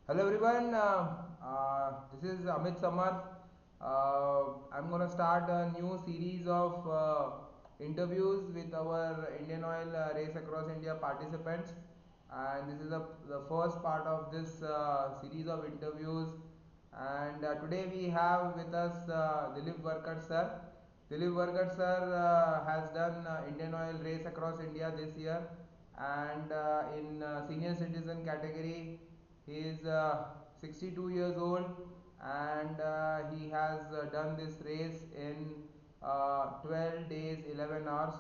Hello everyone, this is Amit Samar. I'm going to start a new series of interviews with our Indian Oil Race Across India participants, and this is the first part of this series of interviews. And today we have with us Dilip Varkar sir. Dilip Varkar sir has done Indian Oil Race Across India this year, and in senior citizen category he is 62 years old, and he has done this race in 12 days 11 hours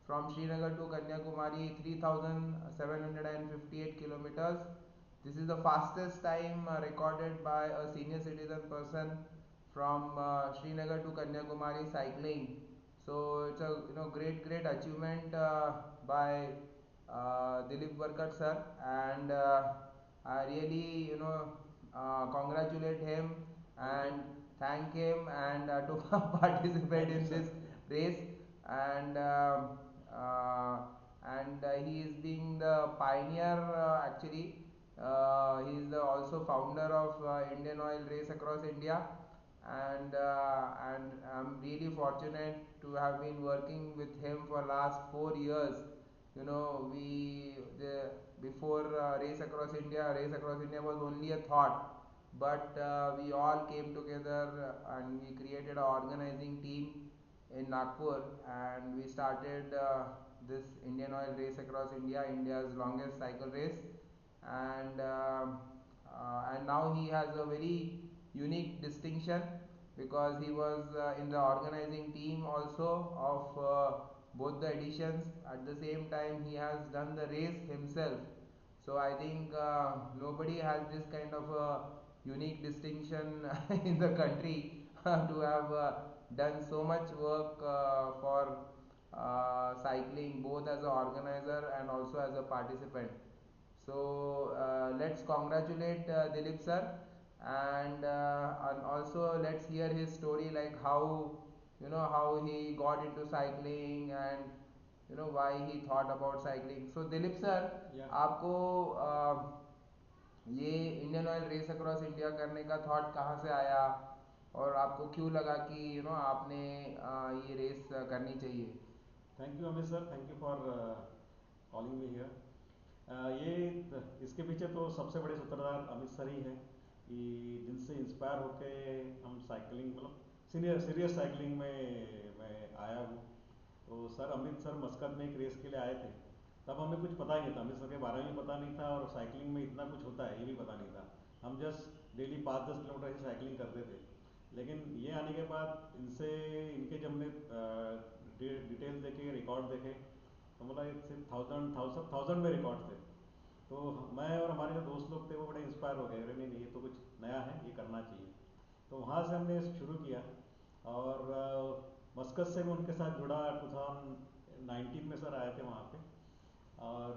from Srinagar to Kanyakumari, 3758 kilometers. This is the fastest time recorded by a senior citizen person from Srinagar to Kanyakumari cycling. So it's a great achievement by Dilip Varkar sir, and I really congratulate him and thank him and to participate in this race, and uh, he is being the pioneer actually. He is the also founder of Indian Oil Race Across India, and I'm really fortunate to have been working with him for last 4 years. We the before Race Across India was only a thought, but we all came together and we created an organizing team in Nagpur, and we started this Indian Oil Race Across India, India's longest cycle race, and now he has a very unique distinction because he was in the organizing team also of both the editions. At the same time, he has done the race himself. So I think nobody has this kind of a unique distinction in the country to have done so much work for cycling, both as an organizer and also as a participant. So let's congratulate Dilip sir, and also let's hear his story, like how he got into cycling, and why he thought about cycling. So Dilip sir, Yeah. आपको ये Indian oil race across India करने का thought कहाँ से आया, और आपको क्यों लगा कि आपने ये रेस करनी चाहिए? Thank you Amit sir, thank you for calling me here. ये इसके पीछे तो सबसे बड़े सूत्रधार अमित सर ही हैं कि जिनसे इंस्पायर होके हम साइकिलिंग मतलब सीरियस साइकिलिंग में मैं आया हूँ। तो सर अमित सर मस्कत में एक रेस के लिए आए थे। तब हमें कुछ पता ही नहीं था, अमित सर के बारे में भी पता नहीं था और साइकिलिंग में इतना कुछ होता है ये भी पता नहीं था। हम जस्ट डेली 5-10 किलोमीटर ही साइकिलिंग करते थे। लेकिन ये आने के बाद इनसे इनके जब हमने डिटेल देखे, रिकॉर्ड देखे, तो मतलब इट्स थाउजेंड में रिकॉर्ड थे। तो मैं और हमारे जो दोस्त लोग थे वो बड़े इंस्पायर हो गए, अरे नहीं नहीं ये तो कुछ नया है, ये करना चाहिए। तो वहाँ से हमने शुरू किया और मस्कत से मैं उनके साथ जुड़ा 2019 में सर आए थे वहाँ पे। और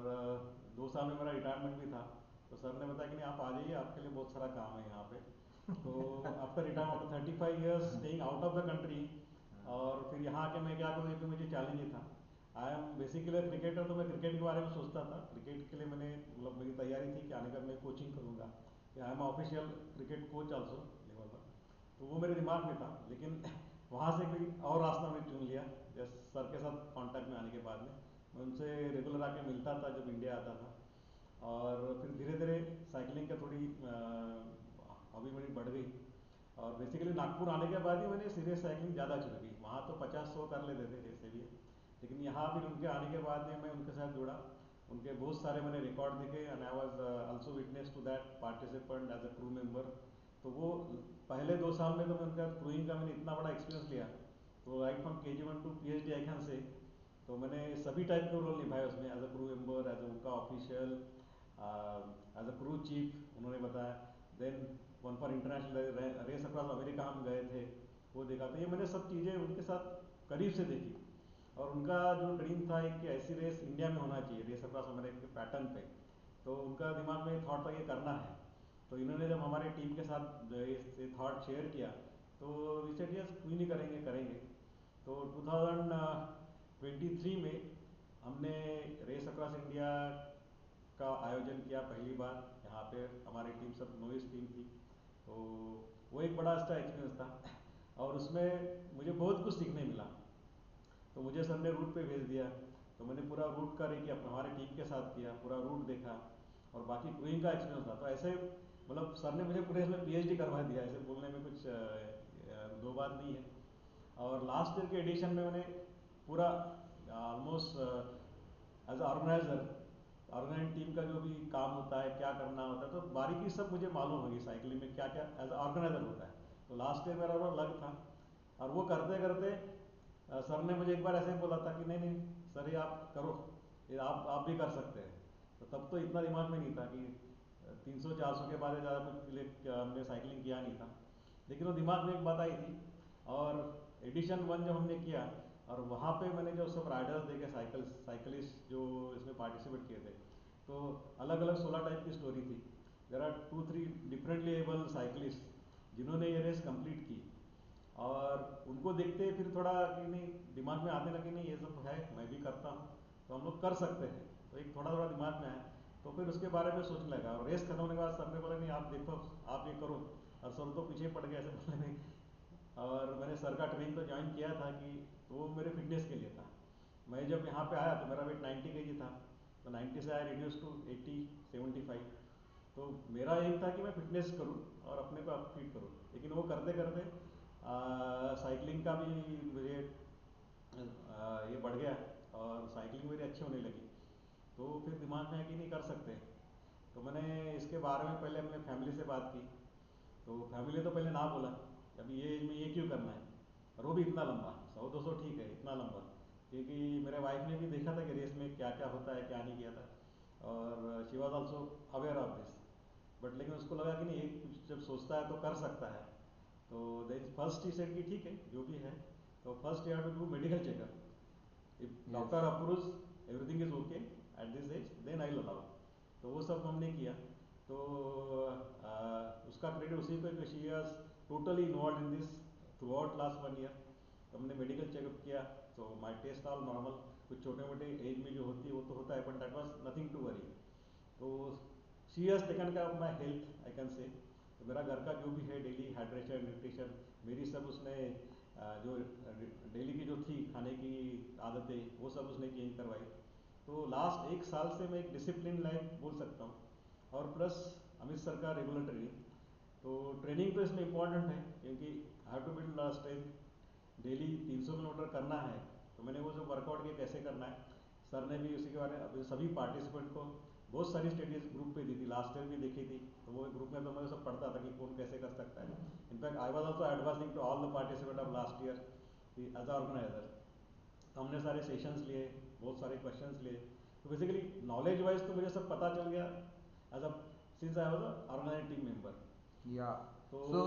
2 साल में मेरा रिटायरमेंट भी था। तो सर ने बताया कि नहीं आप आ जाइए, आपके लिए बहुत सारा काम है यहाँ पे। तो after retirement 35 years staying out of the country, और फिर यहाँ आके मैं क्या करूँ, ये तो मुझे चैलेंज ही था। आई एम बेसिकली क्रिकेटर, तो मैं क्रिकेट के बारे में सोचता था। क्रिकेट के लिए मैंने मतलब मेरी तैयारी थी कि आने का मैं कोचिंग करूँगा, कि I am official cricket coach also level पर। तो वो मेरे दिमाग में था, लेकिन वहाँ से कोई और रास्ता मैंने चुन लिया। जस्ट सर के साथ कांटेक्ट में आने के बाद में मैं उनसे रेगुलर आके मिलता था जब इंडिया आता था। और फिर धीरे धीरे साइकिलिंग का थोड़ी हॉबी मेरी बढ़ गई। और बेसिकली नागपुर आने के बाद ही मैंने सीरियस साइकिलिंग ज़्यादा शुरू की। वहाँ तो 50-100 कर लेते थे जैसे भी, लेकिन यहाँ फिर उनके आने के बाद में मैं उनके साथ जुड़ा। उनके बहुत सारे मैंने रिकॉर्ड देखे and I was also witness to that participant as a crew member. तो वो पहले 2 साल में तो मैं उनका क्रूइंग का मैंने इतना बड़ा एक्सपीरियंस लिया। तो right from KG1 to PhD I can say. तो मैंने सभी टाइप के रोल निभाए उसमें, as a crew member, as a उनका official, as a crew chief उन्होंने बताया। Then one for international race across America हम गए थे, वो देखा। तो ये मैंने सब चीज़ें उनके साथ करीब से देखी। और उनका जो ड्रीम था एक कि ऐसी रेस इंडिया में होना चाहिए, रेस अक्रॉस अमेरिका के पैटर्न पे। तो उनका दिमाग में थॉट था ये करना है। तो इन्होंने जब हमारे टीम के साथ ये थॉट शेयर किया, तो वी सेड यस, क्यों नहीं करेंगे, करेंगे। तो 2023 में हमने रेस अक्रॉस इंडिया का आयोजन किया पहली बार। यहाँ पे हमारी टीम सब नोइस टीम थी, तो वो एक बड़ा अच्छा एक्सपीरियंस था और उसमें मुझे बहुत कुछ सीखने मिला। तो मुझे सर ने रूट पे भेज दिया, तो मैंने पूरा रूट का रेकी हमारे टीम के साथ किया, पूरा रूट देखा और बाकी क्रूइंग का एक्सपीरियंस था। तो ऐसे मतलब सर ने मुझे पूरे इसमें पीएचडी करवा दिया, ऐसे बोलने में कुछ दो बात नहीं है। और लास्ट ईयर के एडिशन में मैंने पूरा almost as organiser, organise team का जो भी काम होता है, क्या करना होता है, तो बारीकी सब मुझे मालूम होगी साइकिलिंग में क्या क्या एज ऑर्गेनाइजर होता है। तो लास्ट ईयर मेरा वो लग था और वो करते करते सर ने मुझे एक बार ऐसे बोला था कि नहीं नहीं सर ये आप करो, ये आप भी कर सकते हैं। तो तब तो इतना दिमाग में नहीं था कि 300-400 के बाद ज़्यादा कुछ हमने साइकिलिंग किया नहीं था, लेकिन वो दिमाग में एक बात आई थी। और एडिशन 1 जब हमने किया और वहाँ पे मैंने जो सब राइडर्स देखे, साइकिलिस्ट जो इसमें पार्टिसिपेट किए थे, तो अलग अलग 16 टाइप की स्टोरी थी। There are 2-3 differently able cyclist जिन्होंने ये रेस कंप्लीट की और उनको देखते फिर थोड़ा कि नहीं दिमाग में आने लगे, नहीं ये सब है मैं भी करता हूँ, तो हम लोग कर सकते हैं। तो एक थोड़ा थोड़ा दिमाग में आया, तो फिर उसके बारे में सोचने लगा। और रेस खत्म होने के बाद सर ने बोला नहीं आप देखो आप ये करो, और सर तो पीछे पड़ गए ऐसे बोले नहीं। और मैंने सर का ट्रेनिंग तो ज्वाइन किया था कि वो मेरे फिटनेस के लिए था। मैं जब यहाँ पे आया तो मेरा वेट 90 केजी था, तो 90 से आई रिड्यूस टू 80-75। तो मेरा एम था कि मैं फिटनेस करूं और अपने को फिट करूं, लेकिन वो करते करते साइकिलिंग का भी मुझे ये बढ़ गया और साइकिलिंग मेरी अच्छी होने लगी। तो फिर दिमाग में है कि नहीं कर सकते। तो मैंने इसके बारे में पहले अपने फैमिली से बात की, तो फैमिली तो पहले ना बोला अभी ये एज में ये क्यों करना है, और वो भी इतना लंबा 100-200 ठीक है इतना लंबा, क्योंकि मेरे वाइफ ने भी देखा था कि रेस में क्या क्या होता है क्या नहीं किया था, और she was also aware of this. But लेकिन उसको लगा कि नहीं एक जब सोचता है तो कर सकता है। तो देन फर्स्ट ही सेड कि ठीक है जो भी है, तो first you have to do medical checkup, if Yes. Doctor approves everything is okay at this age then I will allow. तो वो सब हमने किया। तो उसका क्रेडिट उसी को, she was totally involve in this through out last 1 year. तो हमने मेडिकल चेकअप किया, तो माई टेस्ट ऑल नॉर्मल, कुछ छोटे मोटे एज में जो होती है वो तो होता है, but that was nothing to worry. तो she has taken care of my health I can say. तो मेरा घर का जो भी है डेली हाइड्रेशन न्यूट्रिशन मेरी सब उसने जो डेली की जो थी खाने की आदतें वो सब उसने चेंज करवाई। तो लास्ट 1 साल से मैं एक डिसिप्लिन लाइफ बोल सकता हूँ। और प्लस अमित सर का रेगुलर ट्रेनिंग, तो ट्रेनिंग तो इसमें इम्पॉर्टेंट है क्योंकि have to build strength. Daily 300 kilometre करना है, तो मैंने वो जो वर्कआउट किया कैसे करना है, सर ने भी उसी के बारे में सभी पार्टिसिपेंट को बहुत सारी स्टडीज ग्रुप पे दी थी, लास्ट ईयर भी देखी थी। तो वो ग्रुप में तो मैं सब पढ़ता था कि कौन कैसे कर सकता है। In fact I was also advising to all the participant of last year as organiser. तो हमने सारे सेशंस लिए, बहुत सारे क्वेश्चंस लिए। तो बेसिकली नॉलेज वाइज तो मुझे सब पता चल गया as a since I was a organise team member. Yeah. तो So,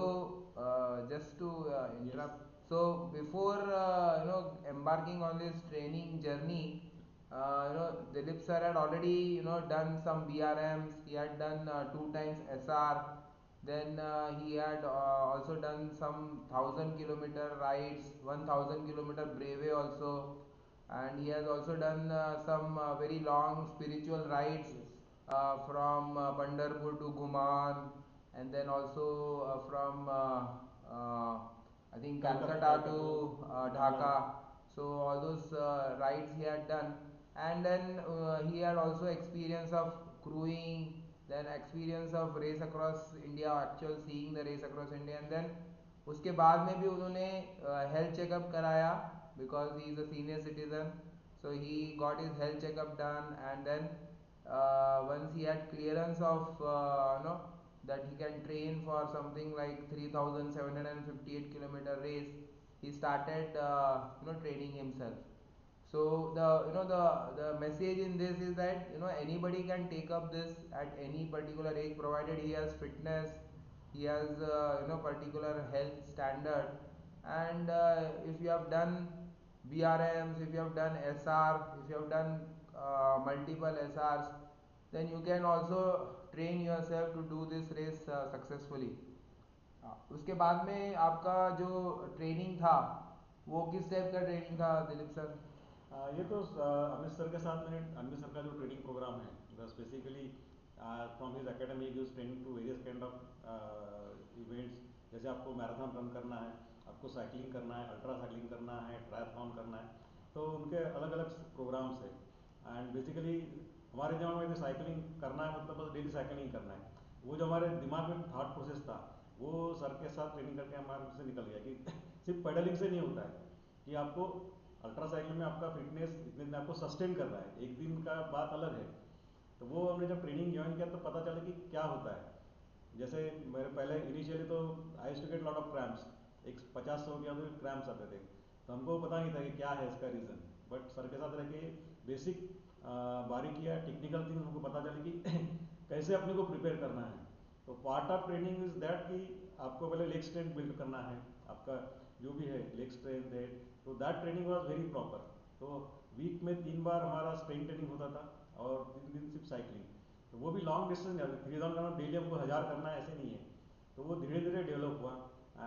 just to yes interrupt, so before embarking on this training journey, Dilip sir had already done some BRMs. He had done 2 times SR. Then he had also done some 1,000 kilometer rides, 1,000 kilometer breve also, and he has also done some very long spiritual rides yes from Pandharpur to Guman, and then also from I think Calcutta Calcutta to Tamil Nadu. Dhaka. So all those rides he had done, and then he had also experience of crewing, then experience of race across India, actual seeing the race across India, and then उसके बाद में भी उन्होंने health checkup कराया because he is a senior citizen, so he got his health checkup done, and then once he had clearance of that he can train for something like 3,758 kilometer race, he started training himself. So the message in this is that anybody can take up this at any particular age provided he has fitness, he has particular health standard, and if you have done BRMs, if you have done SR, if you have done multiple SRs, then you can also train yourself to do this race successfully. उसके बाद में आपका जो training था वो किस type का training था दिलीप सर? ये तो अमित सर के साथ मैंने, अमित सर का जो ट्रेनिंग प्रोग्राम है Specifically from his academy he gives training to various kind of events. जैसे आपको मैराथन रन करना है, आपको साइकिलिंग करना है, अल्ट्रा साइकिलिंग करना है, ट्रायथलॉन करना है, तो उनके अलग अलग प्रोग्राम्स है। एंड बेसिकली हमारे जमाने में साइकिलिंग करना है मतलब बस डेली साइकिलिंग करना है, वो जो हमारे दिमाग में थाट प्रोसेस था वो सर के साथ ट्रेनिंग करके हमारे से निकल गया कि सिर्फ पेडलिंग से नहीं होता है, कि आपको अल्ट्रा साइकिल में आपका फिटनेस इतने दिन आपको सस्टेन करना है, एक दिन का बात अलग है। तो वो हमने जब ट्रेनिंग ज्वाइन किया तो पता चला कि क्या होता है। जैसे मेरे पहले इनिशियली तो I used to get lot of cramps, एक 50-100 के अंदर क्रैम्प्स आते थे, तो हमको पता नहीं था कि क्या है इसका रीज़न। बट सर के साथ रह के बेसिक बारीकियाँ टेक्निकल थिंग्स हमको पता चली कि कैसे अपने को प्रिपेयर करना है। तो part of training is that कि आपको पहले लेग स्ट्रेंथ बिल्ड करना है, आपका जो भी है लेग स्ट्रेंथ है, तो that training was very proper. तो वीक में 3 बार हमारा स्ट्रेंथ ट्रेनिंग होता था और 3 दिन सिर्फ साइकिलिंग। तो वो भी लॉन्ग डिस्टेंस नहीं, 3000 करना डेली हमको 1000 करना है ऐसे नहीं है। तो वो धीरे धीरे डेवलप हुआ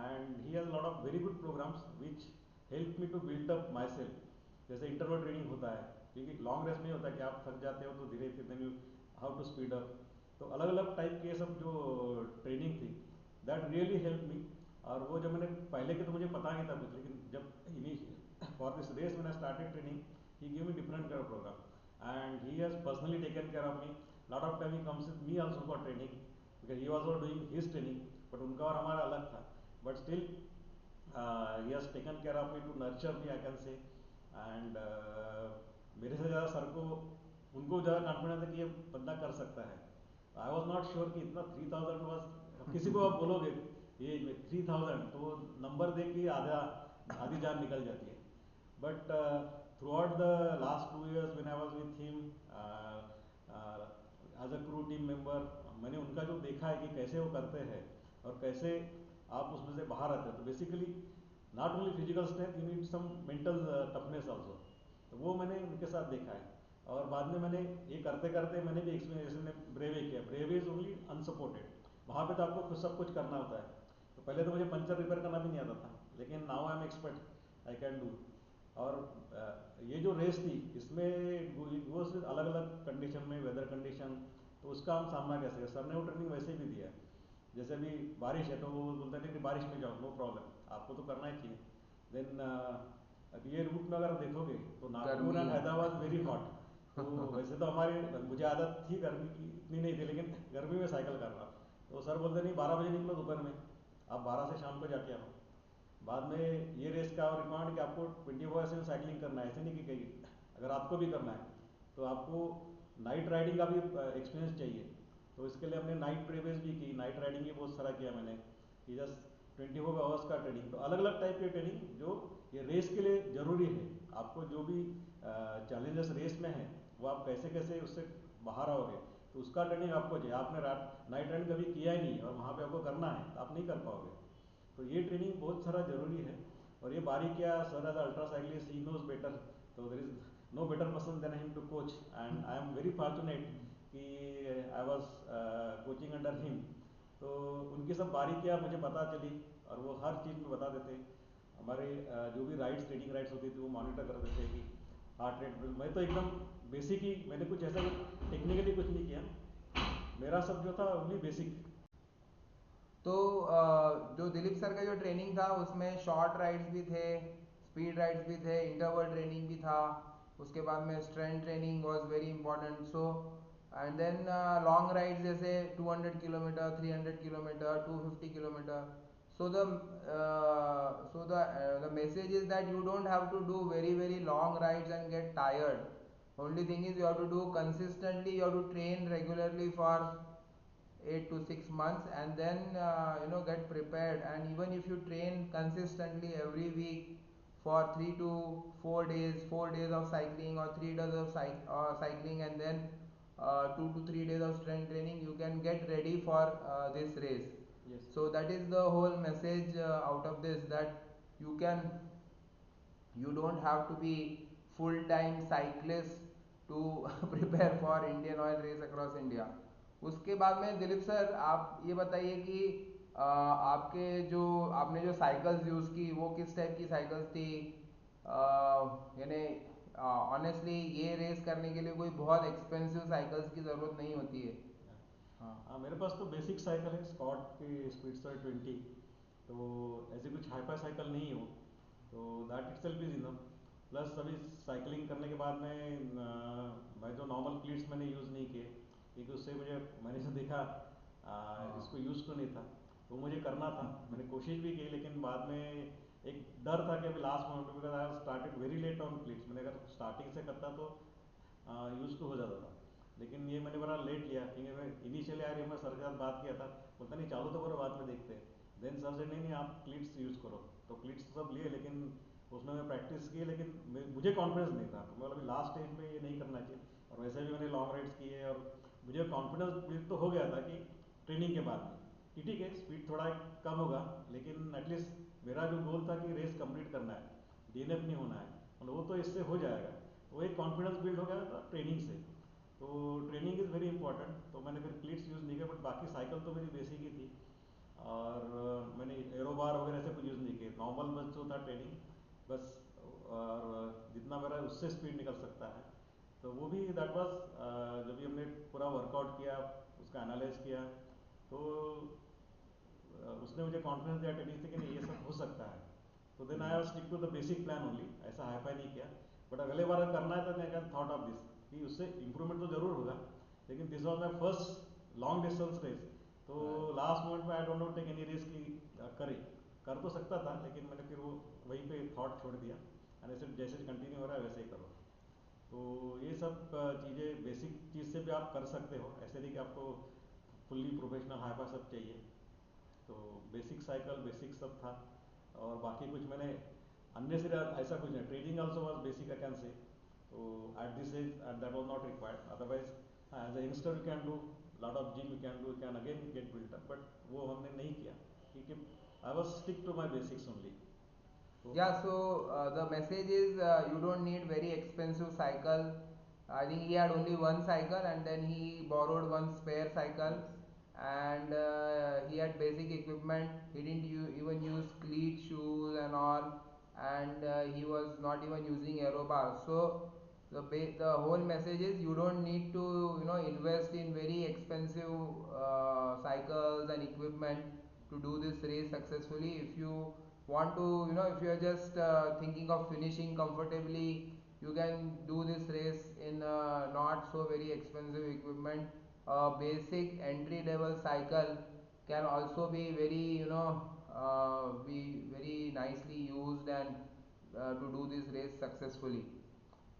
and he has lot of very good programmes which help me to build up myself. जैसे इंटरवल ट्रेनिंग होता है, क्योंकि लॉन्ग रेस में होता है कि आप थक जाते हो तो धीरे फिर then you how to speed up. तो अलग अलग टाइप के सब जो ट्रेनिंग थी दैट रियली हेल्प मी। और वो जब मैंने पहले के तो मुझे पता नहीं था कुछ, लेकिन जब इनिशियल फॉर दिस रेस मैंने started training he give me different kind of program and he has personally taken care of me. Lot of time he comes with me also for training because he was not doing his training, but उनका और हमारा अलग था। But still he has taken care of me to nurture me I can say। and मेरे से ज़्यादा sir को उनको ज़्यादा कॉन्फिडेंस है कि ये बंदा कर सकता है। आई वॉज नॉट श्योर कि इतना 3000 बस किसी को आप बोलोगे एज में 3000 तो नंबर देख के आधी जान निकल जाती है। But throughout the last 2 years when I was with him as a crew team member, मैंने उनका जो देखा है कि कैसे वो करते हैं और कैसे आप उसमें से बाहर आते हो। तो basically not only physical strength, you need some mental toughness also. तो वो मैंने उनके साथ देखा है। और बाद में मैंने ये करते करते मैंने भी एक्सपीरियंस, जैसे मैंने ब्रेवे किया, ब्रेवे इज ओनली अनसपोर्टेड, वहाँ पे तो आपको खुद सब कुछ करना होता है। तो पहले तो मुझे पंचर रिपेयर करना भी नहीं आता था, लेकिन now I am expert, I can do. और ये जो रेस थी इसमें वो सिर्फ अलग अलग कंडीशन में, वेदर कंडीशन, तो उसका हम सामना कैसे करें। सर ने वो ट्रेनिंग वैसे भी दिया है। जैसे अभी बारिश है तो वो बोलते हैं कि बारिश में जाओ, नो प्रॉब्लम, आपको तो करना ही चाहिए। देन अब ये रूट में अगर देखोगे तो नागपुर गर्मी एंड है। Hyderabad very hot. तो वैसे तो हमारी मुझे आदत थी गर्मी की, इतनी नहीं थी, लेकिन गर्मी में साइकिल करना, तो सर बोलते नहीं 12 बजे निकलो दोपहर में, आप 12 से शाम को जाके आओ। बाद में ये रेस का और रिकॉर्ड कि आपको 24/7 साइकिलिंग करना है, ऐसे नहीं कि कहीं अगर आपको भी करना है तो आपको नाइट राइडिंग का भी एक्सपीरियंस चाहिए। तो इसके लिए हमने नाइट प्रेवेस भी की, नाइट राइडिंग भी बहुत सारा किया मैंने, कि जस्ट 24 आवर्स का ट्रेनिंग। तो अलग अलग टाइप की ट्रेनिंग जो ये रेस के लिए ज़रूरी है। आपको जो भी चैलेंजेस रेस में है वो आप कैसे कैसे उससे बाहर आओगे, तो उसका ट्रेनिंग आपको चाहिए। आपने नाइट राइडिंग कभी किया ही नहीं और वहाँ पे आपको करना है तो आप नहीं कर पाओगे। तो ये ट्रेनिंग बहुत सारा ज़रूरी है। और ये बारीकियाँ सर एज अल्ट्रा साइकिलिस्ट ही नोज बेटर, तो there is no better person than him to coach. And I am very fortunate कि I was coaching under him. तो उनकी सब बारीकियाँ मुझे पता चली और वो हर चीज़ में बता देते। हमारे जो भी राइड्स, ट्रेनिंग राइड्स होती थी वो मॉनिटर कर देते कि हार्ट रेट। मैं तो एकदम बेसिक ही, मैंने कुछ ऐसा टेक्निकली कुछ नहीं किया, मेरा सब जो था ओनली बेसिक। तो जो दिलीप सर का जो ट्रेनिंग था उसमें शॉर्ट राइड्स भी थे, स्पीड राइड्स भी थे, इंटरवल ट्रेनिंग भी था, उसके बाद में strength training was very important. So and then long rides जैसे 200 kilometre, 300 kilometre, 250 kilometre. So the message is that you don't have to do very long rides and get tired. Only thing is you have to do consistently. You have to train regularly for 8 to 6 months, and then get prepared. And even if you train consistently every week for 3 to 4 days, 4 days of cycling or 3 days of cycling, and then 2 to 3 days of strength training, you can get ready for this race. Yes, So that is the whole message out of this, that you can you don't have to be full time cyclist to prepare for Indian Oil race across India. उसके बाद में Dilip sir आप ये बताइए कि आपके जो आपने जो साइकिल्स यूज़ की वो किस टाइप की साइकिल्स थी, यानी ऑनेस्टली ये रेस करने के लिए कोई बहुत एक्सपेंसिव साइकिल्स की ज़रूरत नहीं होती है। हाँ। हाँ, मेरे पास तो बेसिक साइकिल है स्कॉट की स्पीडस्टर 20। तो ऐसी कुछ हाईफाई साइकिल नहीं हो, तो that itself is enough. Plus अभी साइकिलिंग करने के बाद में मैं जो नॉर्मल क्लीट्स मैंने यूज़ नहीं किए, क्योंकि उससे मुझे मैंने जो देखा इसको हाँ। यूज़ तो नहीं था, तो मुझे करना था। मैंने कोशिश भी की, लेकिन बाद में एक डर था कि अभी लास्ट मोमेंट पे, because I started very late on cleats. मैंने अगर स्टार्टिंग से करता तो यूज तो हो जाता था, लेकिन ये मैंने बड़ा लेट लिया, क्योंकि मैं इनिशियली आ रही मैं सर के साथ बात किया था, बोलता नहीं चालू तो करो बाद में देखते हैं। देन सर से नहीं आप क्लीट्स यूज़ करो, तो क्लीट्स तो सब लिए, लेकिन उसमें मैं प्रैक्टिस की, लेकिन मुझे कॉन्फिडेंस नहीं था, तो मैं बोला अभी लास्ट स्टेज में ये नहीं करना चाहिए। और वैसे भी मैंने लॉन्ग राइड्स किए, और मुझे कॉन्फिडेंस बिल्ड तो हो गया था कि ट्रेनिंग के बाद में कि ठीक है स्पीड थोड़ा कम होगा, लेकिन एटलीस्ट मेरा जो गोल था कि रेस कंप्लीट करना है, डीएनएफ नहीं होना है, मतलब वो तो इससे हो जाएगा। वो एक कॉन्फिडेंस बिल्ड हो गया था ट्रेनिंग से। तो ट्रेनिंग इज़ वेरी इंपॉर्टेंट। तो मैंने फिर क्लीट्स यूज़ नहीं किया, बट बाकी साइकिल तो मेरी बेसिक ही थी। और मैंने एरोबार वगैरह से कुछ यूज़ नहीं किए, नॉर्मल बस जो था ट्रेनिंग बस। और जितना मेरा उससे स्पीड निकल सकता है, तो वो भी दैट वाज, जब भी हमने पूरा वर्कआउट किया, उसका एनालाइज किया, तो उसने मुझे कॉन्फिडेंस दिया ट्रेनिंग से कि नहीं ये सब हो सकता है। तो then I stick to the basic plan only, ऐसा हाईफाई नहीं किया। बट अगले बार अगर करना है तो मैं कैन थॉट ऑफ दिस कि उससे इंप्रूवमेंट तो जरूर होगा, लेकिन this was my first long distance race. तो लास्ट मोमेंट में I don't know take any risk की करे, कर तो सकता था, लेकिन मैंने फिर वो वहीं पे थॉट छोड़ दिया, एंड ऐसे जैसे कंटिन्यू हो रहा है वैसे ही करो। तो ये सब चीज़ें बेसिक चीज़ से भी आप कर सकते हो, ऐसे नहीं कि आपको फुल्ली प्रोफेशनल हाईफाई सब चाहिए। तो बेसिक साइकिल बेसिक सब था, और बाकी कुछ मैंने अन्य से ऐसा कुछ नहीं। Training also was basic I can say. तो at this age at that was not required, otherwise as a youngster you can do lot of gym, you can do, you can again get built up, but वो हमने नहीं किया, क्योंकि I was stick to my basics only. तो Yeah, so the message is you don't need very expensive cycle. I think he had only one cycle and then he borrowed one spare cycle, yes, and he had basic equipment. He didn't even use cleat shoes and all, and he was not even using aero bar. So the whole message is you don't need to invest in very expensive cycles and equipment to do this race successfully. If you want to, if you are just thinking of finishing comfortably, you can do this race in not so very expensive equipment. A basic entry level cycle can also be very, be very nicely used and to do this race successfully.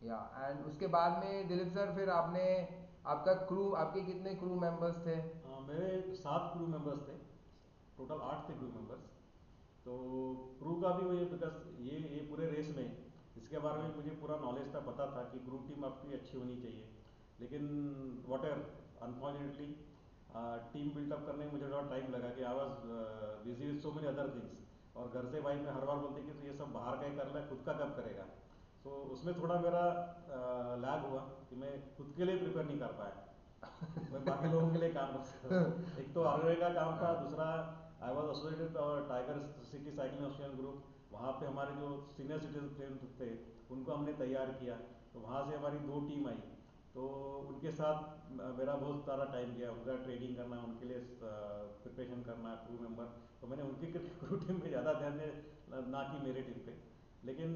या and उसके बाद में Dilip sir फिर आपने आपका crew, आपके कितने crew members थे? मेरे 7 क्रू मेंबर्स थे, टोटल 8 थे क्रू मेंबर्स। तो क्रू का भी वही, बिकॉज ये पूरे रेस में इसके बारे में मुझे पूरा नॉलेज था, पता था कि क्रू टीम आपकी अच्छी होनी चाहिए। लेकिन whatever, unfortunately team buildup करने में मुझे थोड़ा टाइम लगा, कि I was busy with so many other things. और घर से भाई मैं हर बार बोलती कि तो ये सब बाहर का ही कर ले, खुद का कब करेगा। तो उसमें थोड़ा मेरा लैग हुआ, कि मैं खुद के लिए प्रिपेयर नहीं कर पाया, मैं बाकी लोगों के लिए काम करता था। एक तो आरओए का काम था, दूसरा I was associated tiger city cycling association group. वहाँ पे हमारे जो सीनियर सिटीजन थे उनको हमने तैयार किया, तो वहाँ से हमारी 2 टीम आई। तो उनके साथ मेरा बहुत सारा टाइम गया, उनका ट्रेनिंग करना, उनके लिए प्रिपरेशन करना, क्रू मेंबर। तो मैंने उनकी क्रू टीम पे ज़्यादा ध्यान दिया ना कि मेरे टीम पे, लेकिन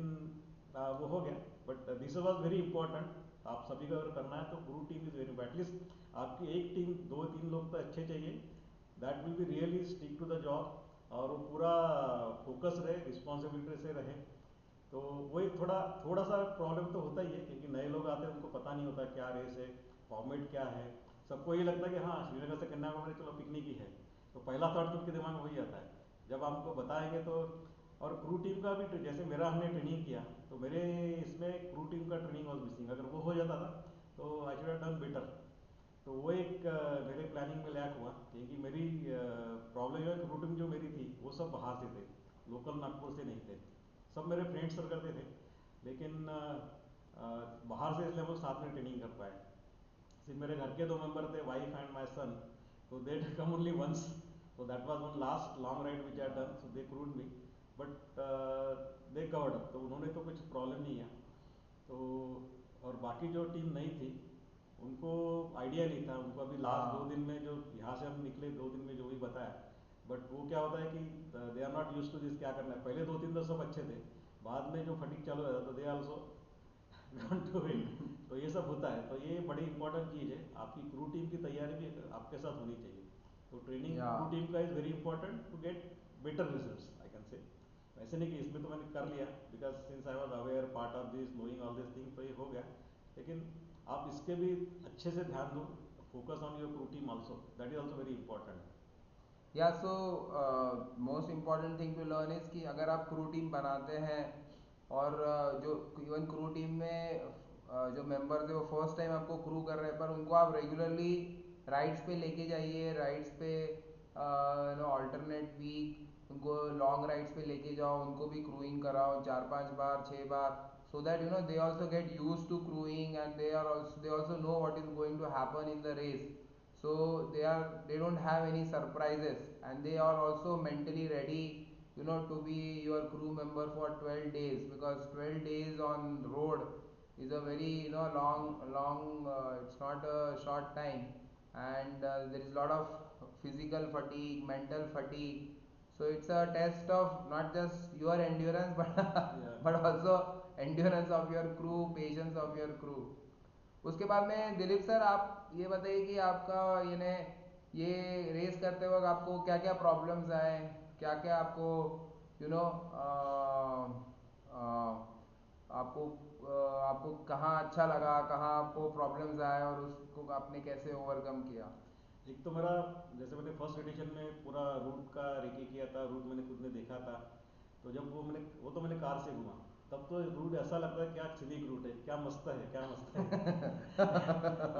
वो हो गया। But this was very important, आप सभी को अगर करना है तो crew team is very important. At least आपकी एक टीम 2-3 लोग तो अच्छे चाहिए, that will be really stick to the job, और वो पूरा फोकस रहे, रिस्पॉन्सिबिलिटी से रहे। तो वो एक थोड़ा थोड़ा सा प्रॉब्लम तो होता ही है, क्योंकि नए लोग आते हैं, उनको पता नहीं होता क्या रेस है, फॉर्मेट क्या है। सबको ये लगता है कि हाँ श्रीनगर से कन्याकुमारी चलो पिकनिक ही है, तो पहला थॉट तो उनके दिमाग में वही आता है। जब हमको बताएंगे तो, और क्रू टीम का भी जैसे मेरा हमने ट्रेनिंग किया, तो मेरे इसमें क्रू टीम का ट्रेनिंग वॉज मिसिंग। अगर वो हो जाता था तो I should have done better. तो वो एक मेरे प्लानिंग में लैक हुआ, क्योंकि मेरी प्रॉब्लम जो है, रूटीन जो मेरी थी वो सब बाहर से थे, लोकल नागपुर से नहीं थे। सब मेरे फ्रेंड्स सर्कल के थे, लेकिन बाहर से इसलिए हम लोग साथ में ट्रेनिंग कर पाए। सिर्फ मेरे घर के 2 मेंबर थे, वाइफ एंड माई सन, तो they come only once. so that was one last long ride which I had done, so they crewed me, but they covered up, तो उन्होंने तो कुछ प्रॉब्लम नहीं है। तो और बाकी जो टीम नहीं थी उनको आइडिया नहीं था, उनको अभी लास्ट दो हाँ दिन में जो यहाँ से हम निकले 2 दिन में जो भी बताया, बट वो क्या होता है कि they are not use to this, क्या करना है, पहले 2 3 तो सब अच्छे थे, बाद में जो फटीक चालू हो जाता तो they also gone to it. तो ये सब होता है, तो ये बड़ी इंपॉर्टेंट चीज़ है, आपकी क्रू टीम की तैयारी भी आपके साथ होनी चाहिए। तो ट्रेनिंग या क्रू टीम का is very important to get better results I can say. वैसे नहीं कि इसमें तो मैंने कर लिया, because since I was aware part of this knowing all this thing, तो ये हो गया, लेकिन आप इसके भी अच्छे से ध्यान दो, focus on your crew team also, that is also very important. या so most important thing to learn is कि अगर आप क्रू टीम बनाते हैं और जो इवन क्रू टीम में जो मेंबर्स है वो फर्स्ट टाइम आपको क्रू कर रहे हैं, पर उनको आप रेगुलरली राइड्स पे लेके जाइए, राइड्स पे नो अल्टरनेट वीक उनको लॉन्ग राइड्स पे लेके जाओ, उनको भी क्रूइंग कराओ 4 5 बार 6 बार, so that they also get used to crewing, and they also know what is going to happen in the race, so they don't have any surprises, and they are also mentally ready, to be your crew member for 12 days, because 12 days on road is a very long, it's not a short time, and there is a lot of physical fatigue, mental fatigue, so it's a test of not just your endurance but Yeah. but also endurance of your crew, patience of your crew. उसके बाद में Dilip sir आप ये बताइए कि आपका ये race करते वक्त आपको क्या क्या प्रॉब्लम्स आए, क्या क्या आपको यू नो आपको आपको कहाँ अच्छा लगा, कहाँ आपको प्रॉब्लम्स आए और उसको आपने कैसे ओवरकम किया? एक तो मेरा, जैसे मैंने फर्स्ट एडिशन में पूरा रूट का रेकी किया था, रूट मैंने खुद ने देखा था, तो जब वो तो मैंने कार से घूमा, तब तो रूट ऐसा लगता है क्या सिनिक रूट है, क्या मस्त है, क्या मस्त है।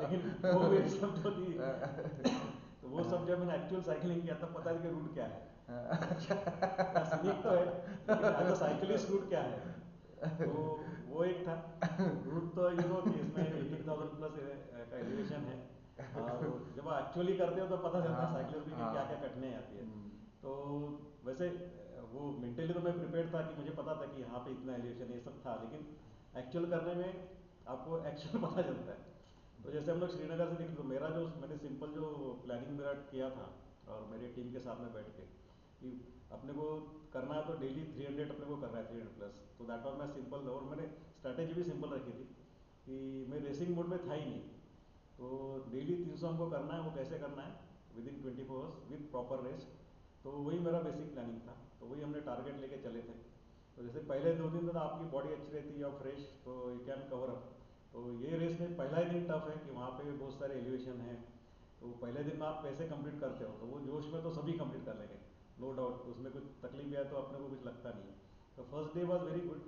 लेकिन वो मेरी सब जो थी, तो वो सब जब मैंने एक्चुअल साइकिलिंग किया तब पता है कि रूट क्या है। क्या सिनिक तो है, लेकिन एज अ साइकिलिस्ट रूट क्या है, तो वो एक था। रूट तो कि इसमें 18,000 प्लस का एलिवेशन है, और जब आप एक्चुअली करते हो तो पता चलता है हाँ साइकिलर भी कि क्या क्या हाँ। कठिनाई आती है। हम्म। तो वैसे वो मेंटली तो मैं प्रिपेयर था कि मुझे पता था कि यहाँ पे इतना एलिवेशन ये सब था, लेकिन एक्चुअल करने में आपको एक्चुअल पता चलता है। तो जैसे हम लोग श्रीनगर से निकले तो मेरा जो मैंने सिंपल जो प्लानिंग मेरा किया था, और मेरे टीम के साथ में बैठ के कि अपने को करना है तो डेली 300 अपने को करना है, 300 प्लस, तो दैट वाज माई सिंपल, और मैंने स्ट्रैटेजी भी सिंपल रखी थी कि मैं रेसिंग मोड में था ही नहीं, तो डेली 300 हमको करना है, वो कैसे करना है with in 24 hours with proper rest. तो वही मेरा बेसिक प्लानिंग था, तो वही हमने टारगेट लेके चले थे। तो जैसे पहले 2 दिन तो आपकी बॉडी अच्छी रहती है और फ्रेश, तो यू कैन कवर अप। तो ये रेस में पहला ही दिन टफ है कि वहाँ पे बहुत सारे एलिवेशन हैं, तो पहले दिन में आप कैसे कंप्लीट करते हो, तो वो जोश में तो सभी कंप्लीट कर लेंगे, नो डाउट, उसमें कुछ तकलीफ भी है तो अपने को कुछ लगता नहीं है। तो first day was very good,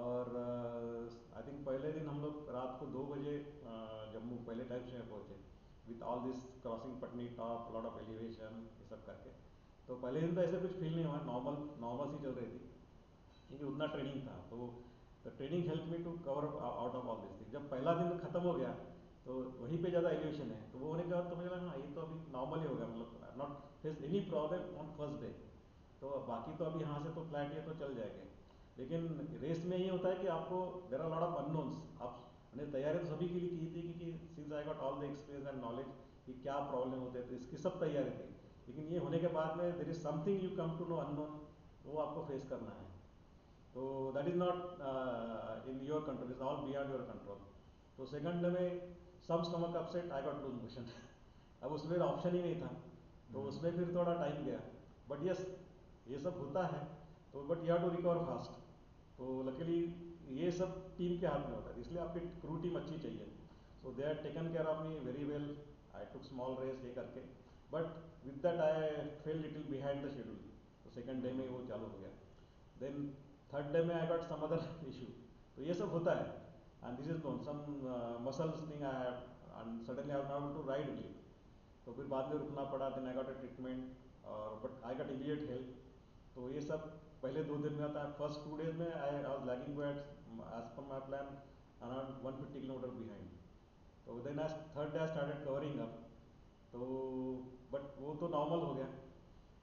और आई थिंक पहले दिन हम लोग रात को 2 बजे जम्मू पहले टाइम से पहुँचे, with all this crossing Patni top, lot of elevation, ये सब करके। तो पहले दिन तो ऐसे कुछ फील नहीं हुआ, नॉर्मल नॉर्मल सी चल रही थी, क्योंकि उतना ट्रेनिंग था, तो the training help me to cover out of all this thing. जब पहला दिन खत्म हो गया तो वहीं पे ज़्यादा एलिवेशन है, तो वो होने के बाद तो मुझे लगा हाँ ये तो अभी नॉर्मल ही हो गया, मतलब not face any problem on first day, तो बाकी तो अभी यहाँ से तो फ्लैट है तो चल जाएंगे। लेकिन रेस में ये होता है कि आपको there are lot of unknowns, आप मैंने तैयारी तो सभी के लिए की थी, क्योंकि since I got all the experience and knowledge कि क्या प्रॉब्लम होते हैं, तो इसकी सब तैयारी थी। लेकिन ये होने के बाद में there is something you come to know unknown, वो आपको फेस करना है, तो that is not in your control, is all beyond your control. तो सेकंड डे में some stomach upset, I got loose motion. अब उसमें ऑप्शन ही नहीं था, तो उसमें फिर थोड़ा टाइम गया, बट यस ये सब होता है, तो but you have to recover fast. तो लकीली ये सब टीम के हाथ में होता है, इसलिए आपकी क्रू टीम अच्छी चाहिए। So they are taken care of me very well, I took small race ये करके, but with that I fell little behind the schedule, तो सेकंड डे में वो चालू हो गया। देन थर्ड डे में I got some other issue, तो ये सब होता है, and this is known some muscles thing I have, and suddenly I was not able to ride only, तो फिर बाद में रुकना पड़ा, then I got a treatment, और but I got immediate help. तो ये सब पहले 2 दिन में आता है, फर्स्ट 2 डेज में I was lagging but as per my plan around 150 kilometre behind. तो देन आज third day I started covering up, तो बट वो तो नॉर्मल हो गया।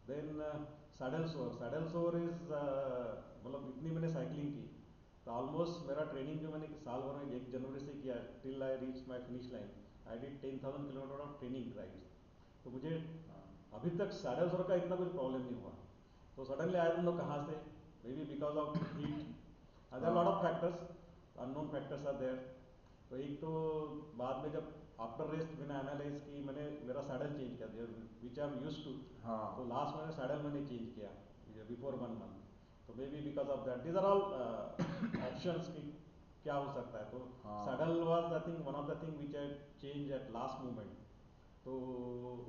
Then saddle sore, saddle sore is मतलब इतनी मैंने साइकिलिंग की, तो ऑलमोस्ट मेरा ट्रेनिंग जो मैंने साल भर में 1 जनवरी से किया till I reach my finish line, I did 10,000 kilometre of training rides. तो मुझे अभी तक साढ़े सौ का इतना कुछ प्रॉब्लम नहीं हुआ। तो सडनली आई डोंट नो कहाँ से, maybe because of heat, there lot of factors, unknown factors are there. तो एक तो बाद में जब आफ्टर रेस्ट मैंने एनालाइज की, मैंने मेरा सैडल चेंज कर दिया विच आई एम यूज टू। हाँ तो लास्ट मैंने सैडल मैंने चेंज किया बिफोर 1 मंथ। तो maybe because of that, these are all options की क्या हो सकता है। तो हाँ saddle was I think one of the thing which I change at last moment. तो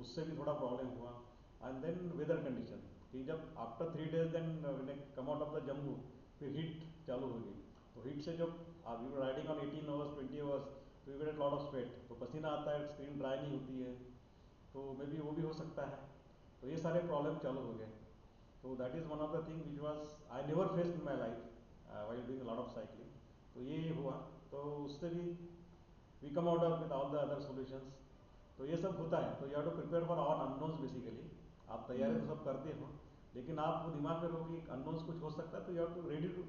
उससे भी थोड़ा प्रॉब्लम हुआ। एंड देन वेदर कंडीशन, कि जब after 3 days then come out of the Jammu, फिर हीट चालू हो गई। तो हीट से जब you riding on 18 hours 20 hours, तो you get lot of sweat, तो पसीना आता है, स्क्रीन ड्राई नहीं होती है। तो मे बी वो भी हो सकता है। तो ये सारे प्रॉब्लम चालू हो गए। तो that is one of the thing which was I never faced in my life while doing lot of cycling. तो ये हुआ। तो उससे भी we come out of with all the other solutions. तो ये सब होता है। तो you have to prepare for all unknowns basically. आप तैयारी तो सब करते हो, लेकिन आप दिमाग में रहो कि अननोन्स कुछ हो सकता है। तो you have to ready to,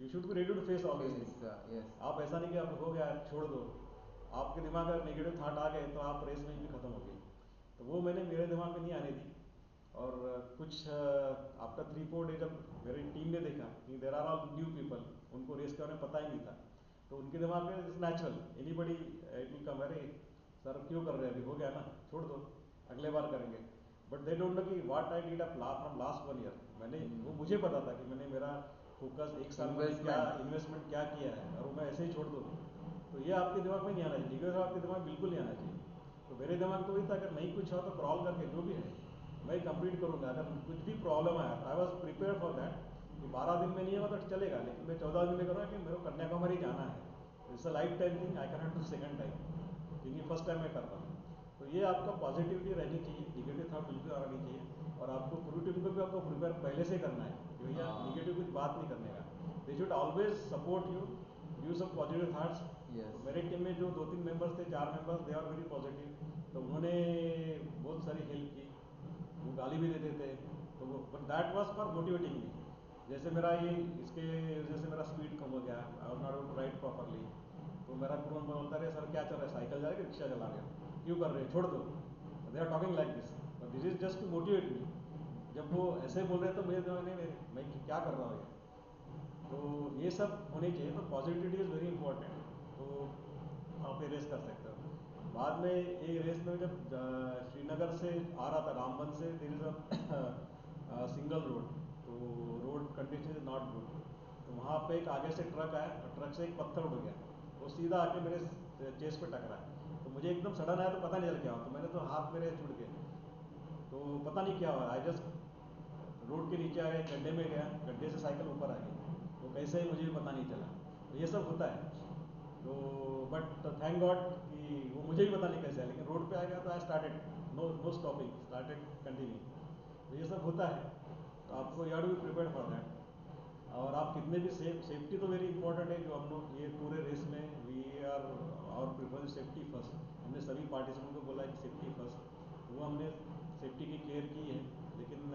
you should be ready to face all this things. Yes आप ऐसा नहीं कि अब हो गया छोड़ दो, आपके दिमाग में नेगेटिव थाट आ गए तो आप रेस में भी खत्म हो गए। तो वो मैंने मेरे दिमाग में नहीं आने दी। और कुछ आफ्टर 3-4 days जब मेरी टीम ने देखा कि there are all new people, उनको रेस के बारे में पता ही नहीं था, तो उनके दिमाग में it's natural, anybody it will come, अरे सर क्यों कर रहे हैं, अभी हो गया ना, छोड़ दो, अगले बार करेंगे। बट दे डोंट नो कि what I did from last 1 year। मैंने वो मुझे पता था कि मैंने मेरा फोकस 1 साल में क्या इन्वेस्टमेंट क्या किया है, और वो मैं ऐसे ही छोड़ दूँ। तो ये आपके दिमाग में नहीं आना चाहिए, निगेटिव आपके दिमाग बिल्कुल नहीं आना चाहिए। तो मेरे दिमाग तो वही था, अगर नहीं कुछ हो तो क्रॉल करके जो भी है मैं कंप्लीट करूँगा। अगर कुछ भी प्रॉब्लम आया तो I was prepare for that, कि 12 दिन में नहीं होगा तो चलेगा, लेकिन मैं 14 दिन में करूँगा कि मेरे को कन्याकुमारी जाना है। It's a life time thing, I can not do second time, क्योंकि फर्स्ट टाइम मैं कर रहा हूँ। तो ये आपका पॉजिटिविटी रहनी चाहिए, निगेटिव थाट बिल्कुल आना नहीं चाहिए। और आपको पूरी टीम को भी आपको प्रिपेयर पहले से करना है कि भैया निगेटिव कुछ बात नहीं करने का। They should always support you, give some positive thoughts. तो मेरे टीम में जो 2-3 मेंबर्स थे, 4 members, they are very positive. तो उन्होंने बहुत सारी हेल्प की, वो गाली भी देते थे। तो वो but that was for motivating me. जैसे मेरा ये इसके वजह से मेरा स्पीड कम हो गया, I was not able to ride properly. तो मेरा पूरा बोलता रहे, सर क्या चल रहा है, साइकिल जा रहा है कि रिक्शा चला रहे हो, क्यों कर रहे हो, छोड़ दो। They are talking like this, but this is just to motivate me. जब वो ऐसे बोल रहे तो मेरे दिमाग में मैं क्या कर रहा हूँ ये। तो ये सब होनी चाहिए। तो पॉजिटिविटी इज़ वेरी इंपॉर्टेंट। तो आप ये रेस कर सकते हो। बाद में ये रेस में जब श्रीनगर से आ रहा था, रामबन से, there is a single road, तो road condition is not good. तो वहाँ पे एक आगे से ट्रक आया और ट्रक से एक पत्थर उड़ गया, वो सीधा आके मेरे चेस्ट पे टकरा। तो मुझे एकदम सडन आया, तो पता नहीं चल क्या हुआ। तो मैंने तो हाथ मेरे जुड़ गए, तो पता नहीं क्या हुआ। आई जस्ट रोड के नीचे आया, गड्ढे में गया, गड्ढे से साइकिल ऊपर आ गई। तो कैसे ही मुझे भी पता नहीं चला। तो ये सब होता है। तो बट थैंक गॉड कि वो मुझे भी पता नहीं कैसे है, लेकिन रोड पे आ गया तो I started, no no stopping, started continue. तो ये सब होता है। तो आपको you have to be prepared for that. और आप कितने भी सेफ्टी तो वेरी इंपॉर्टेंट है। जो हम लोग ये पूरे रेस में वी आर और प्रिफर सेफ्टी फर्स्ट, हमने सभी पार्टिसिपेंट को बोला है कि सेफ्टी फर्स्ट। तो वो हमने सेफ्टी की केयर की है। लेकिन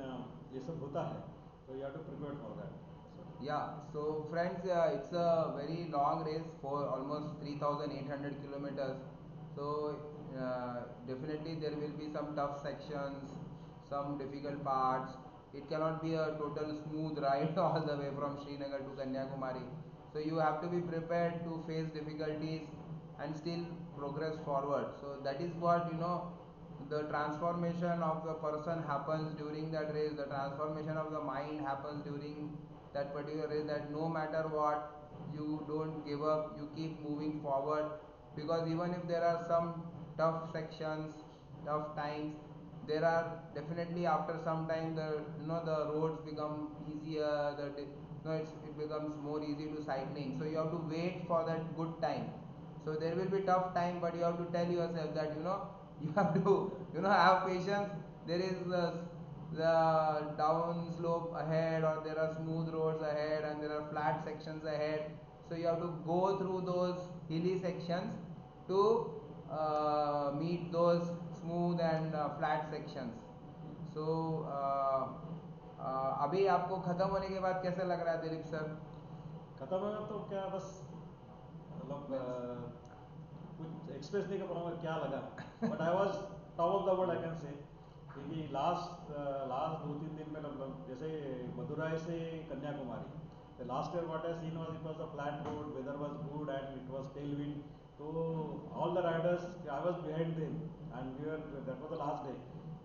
ये सब होता है, तो you have to prepare for that. Yeah, so friends, it's a very long race for almost 3,800 kilometers. So definitely there will be some tough sections, some difficult parts. It cannot be a total smooth ride all the way from Srinagar to Kanyakumari. So you have to be prepared to face difficulties and still progress forward. So that is what, the transformation of the person happens during that race. The transformation of the mind happens during that particular race, that no matter what, you don't give up, you keep moving forward. Because even if there are some tough sections, tough times, there are definitely, after some time, the roads become easier, it becomes more easy to cycling. So you have to wait for that good time. So there will be tough time, but you have to tell yourself that, you have to, have patience. There is the down slope ahead, or there are smooth roads ahead, and there are flat sections ahead. So you have to go through those hilly sections to meet those smooth and flat sections. So अभी आपको खत्म होने के बाद कैसा लग रहा है, दिलीप सर? खत्म होगा तो क्या बस मतलब Means कुछ एक्सप्रेस नहीं कर पाऊंगा क्या लगा, but I was top of the world I can से। क्योंकि लास्ट 2-3 दिन में लगभग जैसे मदुराई से Kanyakumari, the last year what I seen was it was a flat road, weather was good and it was tailwind. तो all the riders, I was behind them and we were, that was the last day,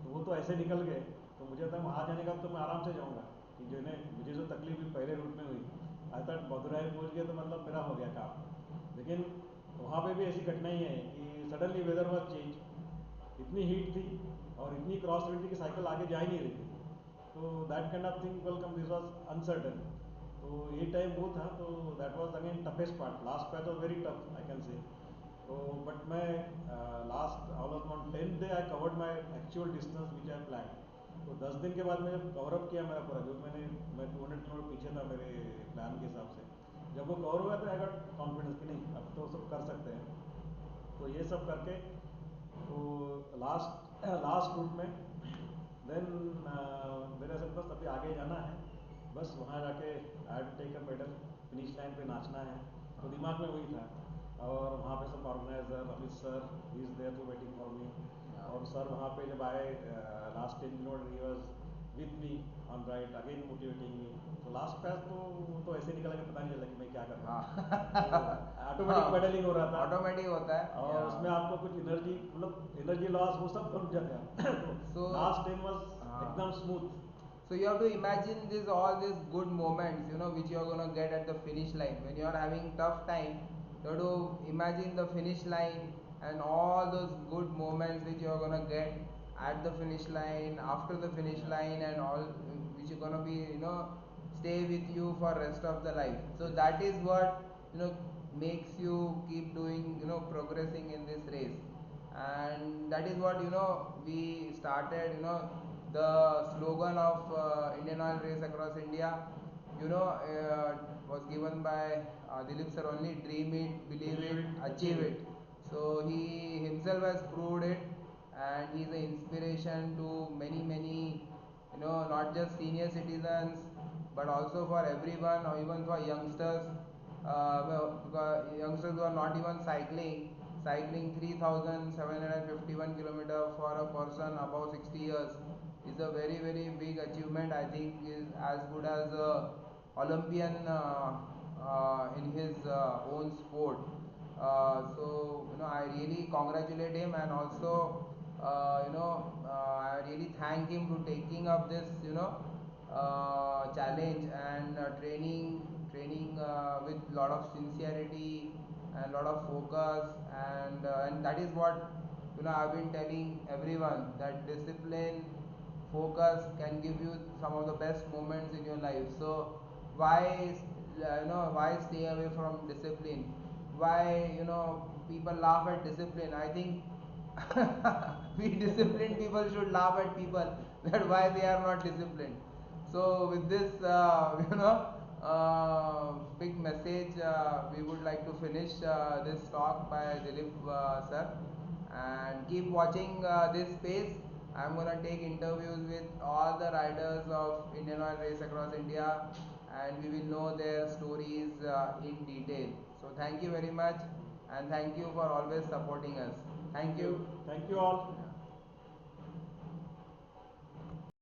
तो वो तो ऐसे निकल गए। तो मुझे था वहाँ जाने का तो मैं आराम से जाऊँगा, कि जो ने मुझे जो तकलीफ हुई पहले रूट में हुई, आई थॉट मदुराई पहुँच गए तो मतलब मेरा हो गया काम। लेकिन वहाँ पे भी ऐसी घटनाएं हैं कि सडनली वेदर वॉज चेंज, इतनी हीट थी और इतनी क्रॉस विंड थी कि साइकिल आगे जा ही नहीं रही थी। तो that kind of thing welcome, this was uncertain. तो ये टाइम वो था, तो that was again toughest part, last patch was very tough I can say. तो बट मैं last almost on 10th day I covered my actual distance which I plan. तो 10 दिन के बाद मैंने कवरअप किया मेरा पूरा, जो मैं 200 किलोमीटर पीछे था मेरे प्लान के हिसाब से। जब वो कवर हुआ तो आई गॉट कॉन्फिडेंस कि नहीं अब तो सब कर सकते हैं। तो ये सब करके तो लास्ट रूट में देन मेरे ऐसे बस अभी आगे जाना है, बस वहाँ जाके I have to take a medal, finish line पे नाचना है। तो दिमाग में वही था। और वहाँ पे सब organiser Amit sir he is there to waiting for me. yeah. और सर वहाँ पे जब आए last 10 kilometre he was with me on right again motivating me. तो लास्ट पैच तो वो तो ऐसे निकला कि पता नहीं चला कि मैं क्या कर रहा हूँ। तो हाँ ऑटोमेटिक पेडलिंग हो रहा था ऑटोमेटिक होता है और उसमें आपको कुछ एनर्जी मतलब एनर्जी लॉस वो सब कम जाता है। तो so लास्ट 10 वाज हाँ एकदम smooth. so you have to imagine this all these good moments, which you are gonna get at the finish line when you are having tough time. You have to imagine the finish line and all those good moments which you are gonna get at the finish line, after the finish Yeah. line, and all which are gonna be stay with you for rest of the life. So Yes. that is what makes you keep doing, progressing in this race. And that is what we started, the slogan of Indian Oil Race Across India, was given by Dilip sir only: dream it, believe Believe it, it, achieve achieve it. it. So he himself has proved it, and he is an inspiration to many, many, not just senior citizens, but also for everyone, or even for youngsters. Because youngsters who are not even cycling 3,751 kilometers for a person above 60 years is a very, very big achievement. I think is as good as a Olympian in his own sport. So I really congratulate him, and also I really thank him to taking up this challenge, and training with lot of sincerity and lot of focus, and that is what I've been telling everyone, that discipline, focus can give you some of the best moments in your life. So why stay away from discipline? Why people laugh at discipline? I think we disciplined people should laugh at people that why they are not disciplined. So with this big message, we would like to finish this talk by Dilip sir, and keep watching this space. I'm gonna take interviews with all the riders of Indian Oil Race Across India, and we will know their stories in detail. So thank you very much, and thank you for always supporting us. Thank Thank you. you. Thank you all.